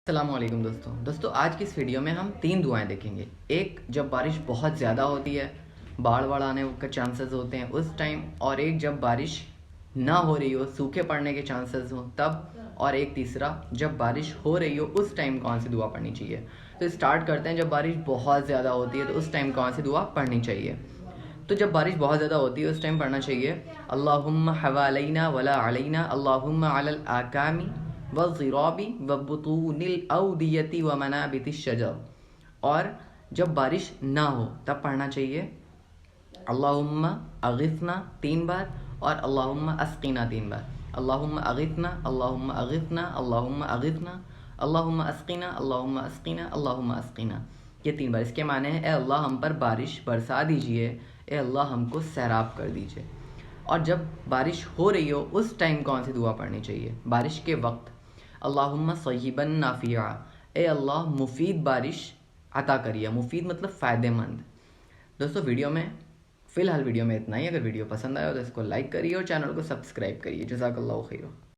अस्सलामुअलैकुम दोस्तों आज की इस वीडियो में हम 3 दुआएं देखेंगे। एक, जब बारिश बहुत ज़्यादा होती है, बाढ़ आने के चांसेस होते हैं उस टाइम, और एक जब बारिश ना हो रही हो, सूखे पड़ने के चांसेस हो तब, और एक तीसरा, जब बारिश हो रही हो उस टाइम कौन सी दुआ पढ़नी चाहिए। तो स्टार्ट करते हैं। जब बारिश बहुत ज़्यादा होती है तो उस टाइम कौन सी दुआ पढ़नी चाहिए। तो जब बारिश बहुत ज़्यादा होती है उस टाइम पढ़ना चाहिए अल्लाहुम्मा हवालैना वला अलैना अल्लाहुम्मा अलल आकामी व ज़िराबी व बुतूनिल औदियति व मनाबितिश शजर। और जब बारिश ना हो तब पढ़ना चाहिए अल्लाहुम्मा अगिथना 3 बार और अल्लाहुम्मा अस्कीना 3 बार। अल्लाहुम्मा अगिथना, अल्लाहुम्मा अगिथना, अल्लाहुम्मा अगिथना, अल्लाहुम्मा अस्कीना, अल्लाहुम्मा अस्कीना, अल्लाहुम्मा अस्कीना। ये 3 बार। इसके माने हैं, ए अल्लाह हम पर बारिश बरसा दीजिए, ए अल्लाह हमको सैराब कर दीजिए। और जब बारिश हो रही हो उस टाइम कौन सी दुआ पढ़नी चाहिए? बारिश के वक्त अल्लाहुम्मा सय्यिबन नाफिया, ए अल्लाह मुफीद बारिश अता करिए। मुफीद मतलब फ़ायदेमंद। दोस्तों फ़िलहाल वीडियो में इतना ही। अगर वीडियो पसंद आया तो इसको लाइक करिए और चैनल को सब्सक्राइब करिए। जज़ाकल्लाहु खैर।